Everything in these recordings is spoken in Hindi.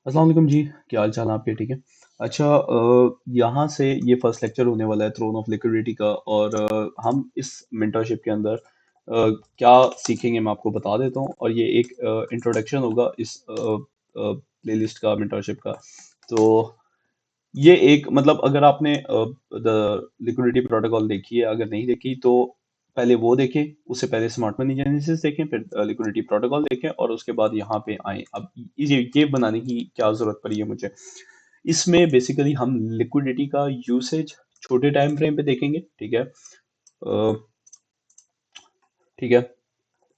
अस्सलाम वालेकुम जी। क्या हाल चाल है आपके? ठीक है। अच्छा, यहाँ से ये फर्स्ट लेक्चर होने वाला है थ्रोन ऑफ लिक्विडिटी का। और हम इस मेंटरशिप के अंदर क्या सीखेंगे मैं आपको बता देता हूँ। और ये एक इंट्रोडक्शन होगा इस प्लेलिस्ट का, मेंटरशिप का। तो ये एक मतलब अगर आपने द लिक्विडिटी प्रोटोकॉल देखी है, अगर नहीं देखी तो पहले वो देखें। उससे पहले स्मार्ट मनी जेनेसिस देखें, फिर लिक्विडिटी प्रोटोकॉल देखें, और उसके बाद यहाँ पे आए। अब ये बनाने की क्या जरूरत पड़ी है मुझे? इसमें बेसिकली हम लिक्विडिटी का यूसेज छोटे टाइम फ्रेम पे देखेंगे। ठीक है। ठीक है।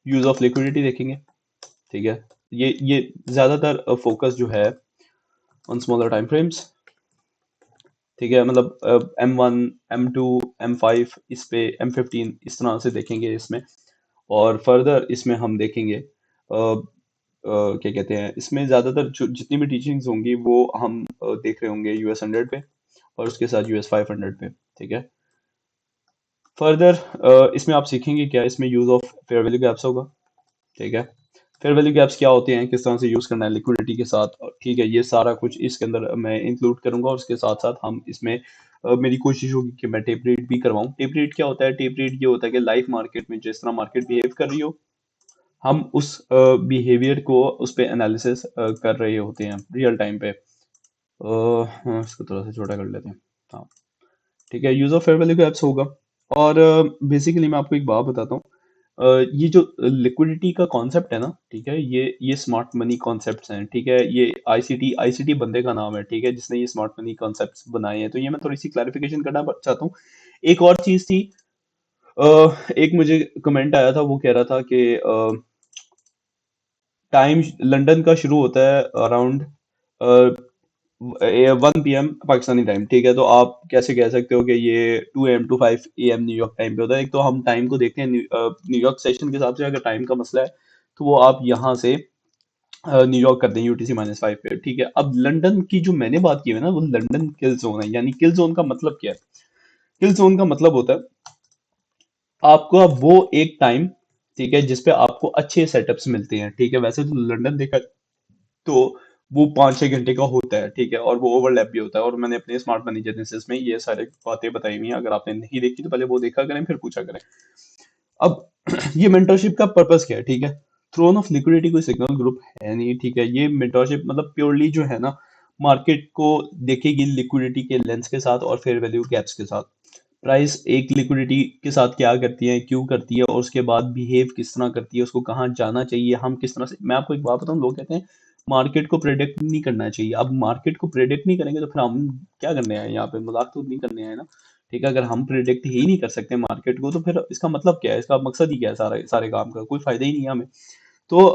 यूज ऑफ लिक्विडिटी देखेंगे। ठीक है। ये ज्यादातर फोकस जो है ऑन स्मॉलर टाइम फ्रेम्स। ठीक है। मतलब M1, M2, M5, इस पे M15, इस तरह से देखेंगे इसमें। और फर्दर इसमें हम देखेंगे क्या कहते हैं, इसमें ज्यादातर जितनी भी टीचिंग्स होंगी वो हम देख रहे होंगे US 100 पे, और उसके साथ US 500 पे। ठीक है। फर्दर इसमें आप सीखेंगे क्या, इसमें use of fair value gaps होगा। ठीक है। फेयर वैल्यू गैप्स क्या होते हैं, किस तरह से यूज करना है लिक्विडिटी के साथ। ठीक है, ये सारा कुछ इसके अंदर मैं इंक्लूड करूंगा। और उसके साथ साथ हम इसमें मेरी कोशिश होगी कि मैं टेप रीड भी करवाऊं। टेप रीड क्या होता है? टेप रीड ये होता है कि लाइव मार्केट में जिस तरह मार्केट बिहेव कर रही हो, हम उस बिहेवियर को उस पे एनालिसिस कर रहे होते हैं रियल टाइम पे। हाँ, इसको थोड़ा सा छोटा कर लेते हैं। हाँ। ठीक है, use of fair value gaps होगा। और बेसिकली मैं आपको एक बात बताता हूँ। ये जो लिक्विडिटी का कॉन्सेप्ट है ना, ठीक है, ये स्मार्ट मनी कॉन्सेप्ट्स हैं। ठीक है, ये आईसीटी बंदे का नाम है, ठीक है, जिसने ये स्मार्ट मनी कॉन्सेप्ट्स बनाए हैं। तो ये मैं थोड़ी सी क्लैरिफिकेशन करना चाहता हूँ। एक और चीज थी। एक मुझे कमेंट आया था, वो कह रहा था कि टाइम लंदन का शुरू होता है अराउंड 1 PM पाकिस्तानी टाइम। ठीक है, तो आप कैसे कह सकते हो कि ये 2 AM to 5 AM New York time पे होता है? एक तो हम टाइम को देखते हैं न्यूयॉर्क सेशन के हिसाब से। अगर टाइम का मसला है तो वो आप यहाँ से न्यूयॉर्क कर दें UTC-5 पे। ठीक है। अब लंदन की जो मैंने बात की है ना, वो लंदन किल जोन है। यानी किल जोन का मतलब क्या है? किल जोन का मतलब होता है आपको अब वो एक टाइम, ठीक है, जिसपे आपको अच्छे सेटअप्स मिलते हैं। ठीक है, वैसे तो लंदन देखा तो वो 5-6 घंटे का होता है। ठीक है, और वो ओवरलैप भी होता है। और मैंने अपने स्मार्ट मनी जेनेसिस में ये सारी बातें बताई हुई हैं। अगर आपने नहीं देखी तो पहले वो देखा करें, फिर पूछा करें। अब ये मेंटरशिप का पर्पस क्या है? ठीक है, थ्रोन ऑफ लिक्विडिटी कोई सिग्नल ग्रुप है नहीं। ठीक है, ये मेंटरशिप मतलब प्योरली जो है ना, मार्केट को देखेगी लिक्विडिटी के लेंस के साथ और फेयर वैल्यू गैप्स के साथ। प्राइस एक लिक्विडिटी के साथ क्या करती है, क्यों करती है, और उसके बाद बिहेव किस तरह करती है, उसको कहाँ जाना चाहिए, हम किस तरह से। मैं आपको एक बात बताऊं, लोग कहते हैं मार्केट को प्रेडिक्ट नहीं करना चाहिए। अब मार्केट को प्रेडिक्ट नहीं करेंगे तो फिर हम क्या करने आए यहाँ पे? मजाक तो नहीं करने आए ना। ठीक है, अगर हम प्रिडिक्ट ही नहीं कर सकते मार्केट को, तो फिर इसका मतलब क्या है, इसका मकसद ही क्या है? सारे सारे काम का कोई फायदा ही नहीं है हमें। तो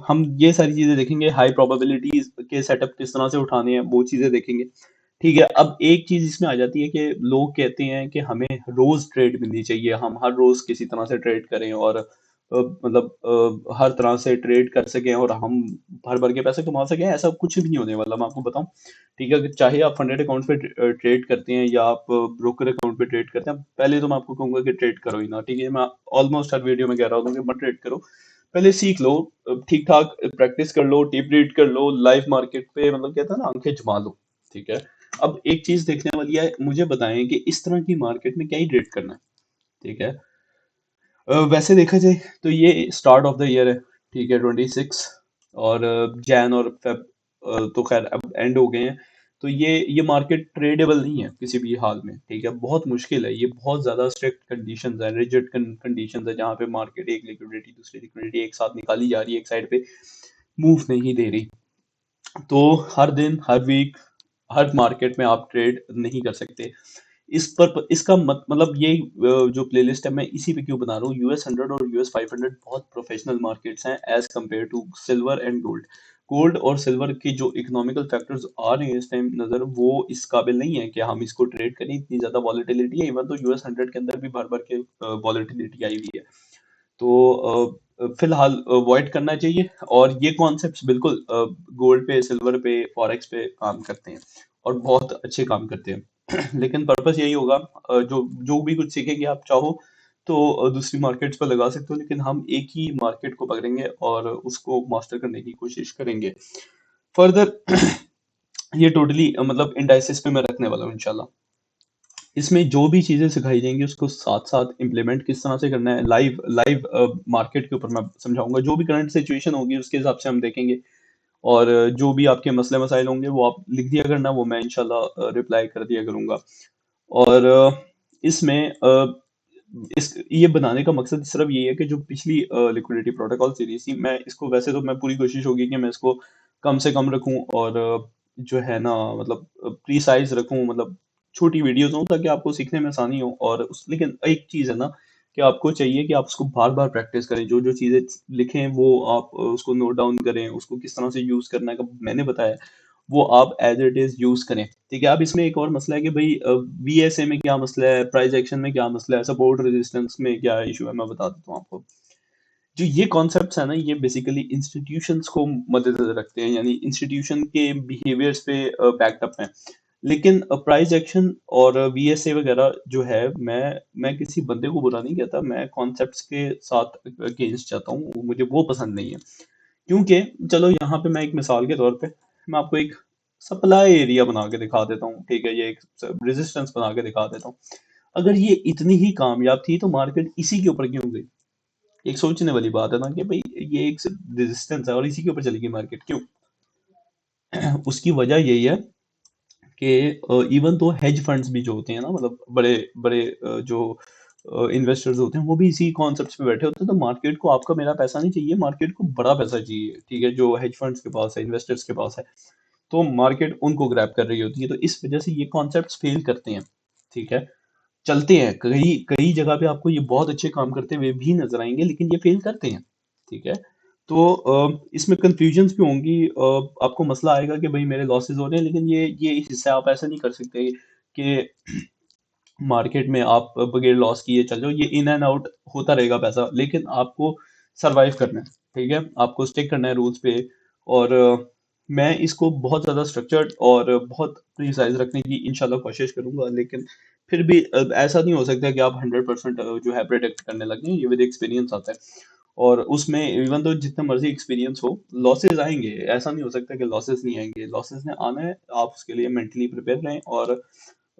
हम ये सारी चीजें देखेंगे। हाई प्रोबेबिलिटीज के सेटअप किस तरह से उठाने हैं, वो चीजें देखेंगे। ठीक है। अब एक चीज इसमें आ जाती है कि लोग कहते हैं कि हमें रोज ट्रेड मिलनी चाहिए, हम हर रोज किसी तरह से ट्रेड करें, और मतलब हर तरह से ट्रेड कर सकें, और हम भर भर के पैसे कमा सकें। ऐसा कुछ भी नहीं होने वाला, मैं आपको बताऊं। ठीक है, चाहे आप फंडेड अकाउंट पे ट्रेड करते हैं या आप ब्रोकर अकाउंट पे ट्रेड करते हैं, पहले तो मैं आपको कहूंगा कि ट्रेड करो ही ना। ठीक है, मैं ऑलमोस्ट हर वीडियो में कह रहा हूँ कि मत ट्रेड करो। पहले सीख लो, ठीक ठाक प्रैक्टिस कर लो, टीप रीड कर लो, लाइव मार्केट पे मतलब कहता है ना, आंखें जमा लो। ठीक है। अब एक चीज देखने वाली है, मुझे बताएं कि इस तरह की मार्केट में क्या ही ट्रेड करना है। ठीक है। वैसे देखा जाए तो ये स्टार्ट ऑफ द ईयर है। ठीक है, 26। और जैन और फेब तो खैर अब एंड हो गए हैं। तो ये मार्केट ट्रेडेबल नहीं है किसी भी हाल में। ठीक है, बहुत मुश्किल है। ये बहुत ज्यादा स्ट्रिक्ट कंडीशंस है, रिजिड कंडीशंस है, जहाँ पे मार्केट एक लिक्विडिटी दूसरी लिक्विडिटी एक साथ निकाली जा रही है, एक साइड पे मूव नहीं दे रही। तो हर दिन, हर वीक, हर मार्केट में आप ट्रेड नहीं कर सकते। इस पर इसका मतलब ये जो प्लेलिस्ट है मैं इसी पे क्यों बना रहा हूँ। US 100 और US 500 बहुत प्रोफेशनल मार्केट्स हैं as compare to silver and gold. Gold और सिल्वर के जो इकोनॉमिकल फैक्टर्स आ रहे हैं इस टाइम नजर, वो इस काबिल नहीं है कि हम इसको ट्रेड करें। इतनी ज्यादा वॉलेटिलिटी है। इवन तो US 100 के अंदर भी भर भर के वॉलेटिलिटी आई हुई है। तो फिलहाल अवॉइड करना चाहिए। और ये कॉन्सेप्ट्स बिल्कुल गोल्ड पे, सिल्वर पे, फॉरेक्स पे काम करते हैं, और बहुत अच्छे काम करते हैं। लेकिन पर्पस यही होगा, जो जो भी कुछ सीखेंगे आप चाहो तो दूसरी मार्केट्स पर लगा सकते हो, लेकिन हम एक ही मार्केट को पकड़ेंगे और उसको मास्टर करने की कोशिश करेंगे। फर्दर ये टोटली मतलब इंडाइसिस पे मैं रखने वाला हूँ इंशाल्लाह। इसमें जो भी चीज़ें सिखाई जाएँगी उसको साथ-साथ इम्प्लीमेंट किस तरह से करना है, लाइव लाइव मार्केट के ऊपर मैं समझाऊँगा। जो भी करंट सिचुएशन होगी उसके हिसाब से हम देखेंगे, और जो भी आपके मसले-मसाइल होंगे वो आप लिख दिया करना, वो मैं इंशाल्लाह रिप्लाई कर दिया करूँगा। और इसमें इस ये बनाने का मकसद सिर्फ यही है कि जो पिछली लिक्विडिटी प्रोटोकॉल सीरीज थी, मैं इसको वैसे तो मैं पूरी कोशिश होगी कि मैं इसको कम से कम रखूं, और जो है ना मतलब प्रीसाइज रखूं, मतलब छोटी वीडियोस हो ताकि आपको सीखने में आसानी हो। और उस लेकिन एक चीज़ है ना कि आपको चाहिए कि आप उसको बार बार प्रैक्टिस करें, जो जो चीज़ें लिखें वो आप उसको नोट डाउन करें, उसको किस तरह से यूज़ करना है मैंने बताया, वो आप एज इट इज यूज करें। ठीक है। अब इसमें एक और मसला है कि भाई वीएसए में क्या मसला है, प्राइस एक्शन में क्या मसला है, सपोर्ट रेजिस्टेंस में क्या इशू है, मैं बता देता हूँ आपको। जो ये कॉन्सेप्ट्स है ना, ये बेसिकली इंस्टीट्यूशंस को मद्देनजर रखते हैं, यानी इंस्टीट्यूशन के बिहेवियर्स पे बैकअप है। लेकिन प्राइस एक्शन और वीएसए वगैरह जो है, मैं किसी बंदे को बुरा नहीं कहता, मैं कॉन्सेप्ट्स के साथ अगेंस्ट जाता हूँ, मुझे वो पसंद नहीं है। क्योंकि चलो यहाँ पे मैं एक मिसाल के तौर पे मैं आपको एक सप्लाई एरिया बना के दिखा देता हूँ। ठीक है, ये एक रेजिस्टेंस बना के दिखा देता हूँ। अगर ये इतनी ही कामयाब थी तो मार्केट इसी के ऊपर क्यों गई? एक सोचने वाली बात है ना कि भाई ये एक रेजिस्टेंस है और इसी के ऊपर चलेगी मार्केट क्यों? उसकी वजह यही है कि इवन तो हेज फंड्स भी जो होते हैं ना, मतलब बड़े बड़े जो इन्वेस्टर्स होते हैं वो भी इसी कॉन्सेप्ट्स पे बैठे होते हैं। तो मार्केट को आपका मेरा पैसा नहीं चाहिए, मार्केट को बड़ा पैसा चाहिए। ठीक है, जो हेज फंड्स के पास है, इन्वेस्टर्स के पास है, तो मार्केट उनको ग्रैब कर रही होती है। तो इस वजह से ये कॉन्सेप्ट्स फेल करते हैं। ठीक है, चलते हैं कई कई जगह पे आपको ये बहुत अच्छे काम करते हुए भी नजर आएंगे, लेकिन ये फेल करते हैं। ठीक है, तो इसमें कंफ्यूजन्स भी होंगी। आपको मसला आएगा कि भाई मेरे लॉसेस हो रहे हैं, लेकिन ये हिस्सा आप ऐसा नहीं कर सकते कि मार्केट में आप बगैर लॉस किए चल जाओ। ये इन एंड आउट होता रहेगा पैसा, लेकिन आपको सरवाइव करना है। ठीक है, आपको स्टिक करना है रूल्स पे। और मैं इसको बहुत ज़्यादा स्ट्रक्चर्ड और बहुत प्रिसाइज रखने की इंशाल्लाह कोशिश करूंगा, लेकिन फिर भी ऐसा नहीं हो सकता कि आप 100% जो है प्रेडिक्ट करने लगे। ये विद एक्सपीरियंस आता है, और उसमें इवन तो जितना मर्जी एक्सपीरियंस हो, लॉसेस आएंगे। ऐसा नहीं हो सकता कि लॉसेस नहीं आएंगे, लॉसेस ने आना है। आप उसके लिए मेंटली प्रिपेयर रहें, और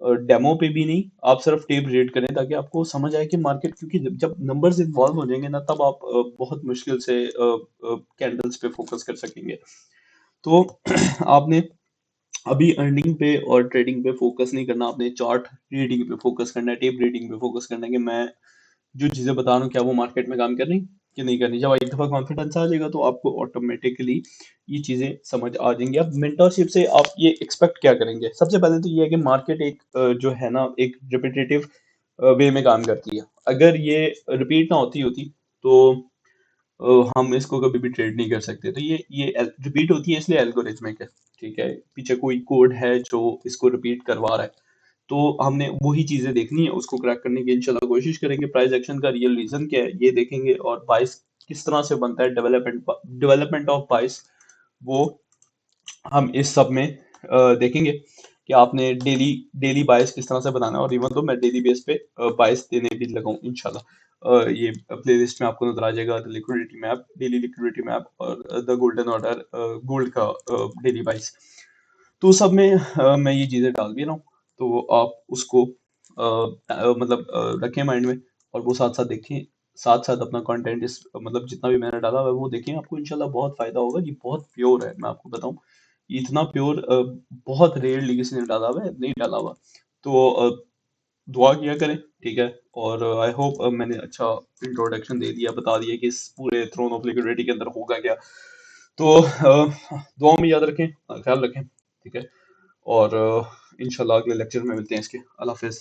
डेमो पे भी नहीं, आप सिर्फ टेप रीड करें ताकि आपको समझ आए कि मार्केट, क्योंकि जब नंबर्स इन्वॉल्व हो जाएंगे ना, तब आप बहुत मुश्किल से कैंडल्स पे फोकस कर सकेंगे। तो आपने अभी अर्निंग पे और ट्रेडिंग पे फोकस नहीं करना, आपने चार्ट रीडिंग पे फोकस करना है, टेप रीडिंग पे फोकस करना है कि मैं जो चीजें बता रहा हूँ क्या वो मार्केट में काम कर रही कि नहीं करनी। जब एक दफा कॉन्फिडेंस आ जाएगा तो आपको ऑटोमेटिकली ये चीजें समझ आ जाएंगी। अब मेंटरशिप से आप ये एक्सपेक्ट क्या करेंगे? सबसे पहले तो ये है कि मार्केट एक जो है ना एक रिपीटेटिव वे में काम करती है। अगर ये रिपीट ना होती होती तो हम इसको कभी भी ट्रेड नहीं कर सकते। तो ये रिपीट होती है इसलिए एल्गोरिथमिक है। ठीक है, पीछे कोई कोड है जो इसको रिपीट करवा रहा है, तो हमने वही चीजें देखनी है, उसको क्रैक करने की इंशाल्लाह कोशिश करेंगे। प्राइस एक्शन का रियल रीजन क्या है ये देखेंगे, और बाइस किस तरह से बनता है, डेवलपमेंट ऑफ बाइस, वो हम इस सब में देखेंगे कि आपने डेली डेली बायस किस तरह से बनाना है। और इवन तो मैं डेली बेस पे बायस देने भी लगाऊं इंशाल्लाह। ये प्लेलिस्ट में आपको नजर आ जाएगा, the liquidity map, daily liquidity map, और द गोल्डन ऑर्डर, गोल्ड का डेली बाइस। तो सब में मैं ये चीज़ें डाल भी रहा हूँ, तो आप उसको मतलब रखें माइंड में, और वो साथ साथ देखें, साथ साथ अपना कंटेंट इस मतलब जितना भी मैंने डाला हुआ है वो देखें, आपको इंशाल्लाह बहुत फायदा होगा। ये बहुत प्योर है, मैं आपको बताऊं, ये इतना प्योर बहुत रेयरली किसी ने डाला हुआ है, नहीं डाला हुआ। तो दुआ किया करें। ठीक है, और आई होप मैंने अच्छा इंट्रोडक्शन दे दिया, बता दिया कि इस पूरे थ्रोन ऑफ लिक्विडिटी के अंदर होगा क्या। तो दुआ में याद रखें, ख्याल रखें। ठीक है, और इंशाल्लाह अगले लेक्चर में मिलते हैं इसके। अल्लाह हाफिज़।